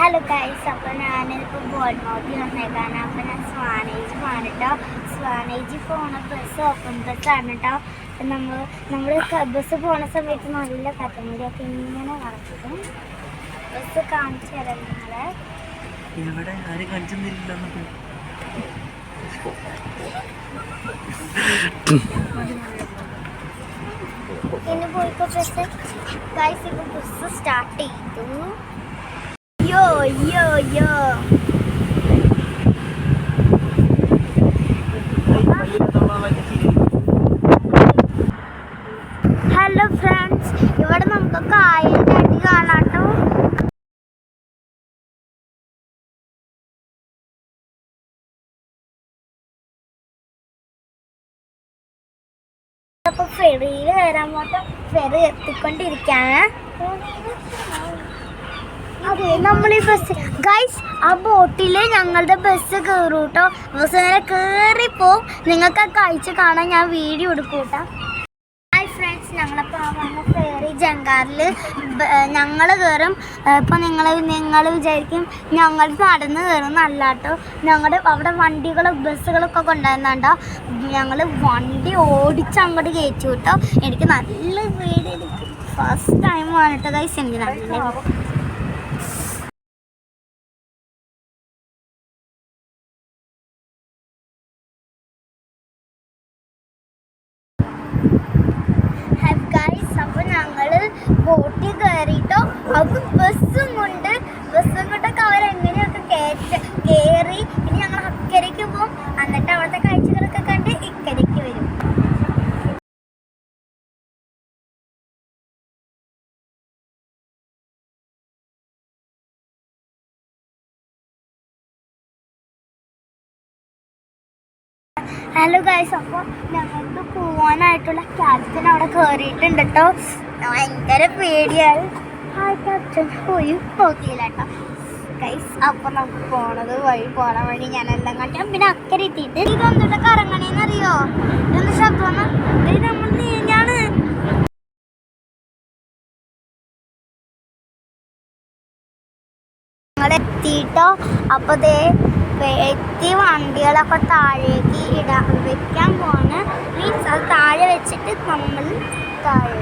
Hello guys, അപ്പോൾ ഞാനിപ്പോൾ ബോൾമൗത്തിൽ വന്നേക്കാണ്. അപ്പോൾ ഞാൻ സ്വാനേജ് പോകാൻ കേട്ടോ. സ്വാനേജ് പോണ ബസ് ഓപ്പൺ ബസ്സാണ് കേട്ടോ. നമ്മൾ ബസ് പോണ സമയത്ത് നല്ല കഥകളിയൊക്കെ ഇങ്ങനെ നടക്കും. ബസ് കാണിച്ചു തരാം നിങ്ങളെ. ഇനി പോയിക്കോ ബസ്. ഗൈസ്, ഇപ്പോൾ ബസ് സ്റ്റാർട്ട് ചെയ്തു. Yo, yo, yo. Hello friends, ഇവിടെ നമുക്ക് കായലിൻ്റെ അടി കാണാട്ടോ. അപ്പോൾ ഫെറിയിൽ വരാൻ പോട്ടെ. ഫെറി എത്തിക്കൊണ്ടിരിക്കുകയാണ്. അതെ, നമ്മൾ ഈ ബസ് ഗൈസ്, ആ ബോട്ടിൽ ഞങ്ങളുടെ ബസ് കയറും കേട്ടോ. ബസ് നേരെ കയറിപ്പോവും. നിങ്ങൾക്ക് ആ കാഴ്ച കാണാൻ ഞാൻ വീഡിയോ എടുക്കും കേട്ടോ. ഹായ് ഫ്രണ്ട്സ്, ഞങ്ങളിപ്പോൾ വന്ന ഫെറി ജങ്കാറിൽ ഞങ്ങൾ കയറും. ഇപ്പോൾ നിങ്ങൾ വിചാരിക്കും ഞങ്ങൾ നടന്ന് കയറുന്നല്ല കേട്ടോ. ഞങ്ങളുടെ അവിടെ ബസ്സുകളൊക്കെ കൊണ്ടുവരുന്നുണ്ടോ. ഞങ്ങൾ വണ്ടി ഓടിച്ച് അങ്ങോട്ട് കയറ്റി കേട്ടോ. എനിക്ക് നല്ല പേടി. ഫസ്റ്റ് ടൈമാണ് കേട്ടോ ഗൈസ്. എനിക്ക് നല്ല ബോട്ടിൽ കയറിയിട്ടോ. അപ്പോൾ ബസ്സും കൊണ്ടൊക്കെ അവരെങ്ങനെയൊക്കെ കയറി. ഇനി ഞങ്ങൾ അക്കരയ്ക്ക് പോകും. എന്നിട്ട് അവിടുത്തെ കാഴ്ചകളൊക്കെ കണ്ട് ഇക്കരയ്ക്ക് വരും. ഹലോ ഗൈസ്, അപ്പോൾ ഞങ്ങൾക്ക് പോവാനായിട്ടുള്ള ക്യാപ്റ്റൻ അവിടെ കയറിയിട്ടുണ്ട് കേട്ടോ. ഭയങ്കര പേടിയായി. ആ ക്യാപ്റ്റൻ പോയി നോക്കിയില്ല കേട്ടോ ഗൈസ്. അപ്പോൾ നമുക്ക് പോണ വഴി ഞാനെല്ലാം കണ്ടു. പിന്നെ അക്കരെ എത്തിയിട്ട് ഇതൊന്നിട്ടൊക്കെ ഇറങ്ങണേന്നറിയോ? ഇതൊന്ന് ശബ്ദം നമ്മൾ നീഞ്ഞാണ്. ഞങ്ങളെത്തിയിട്ടോ. അപ്പോൾ എത്തി വണ്ടികളൊക്കെ താഴേക്ക് വെക്കാൻ പോവാണ്. മീൻസ് അത് താഴെ വെച്ചിട്ട് നമ്മൾ താഴെ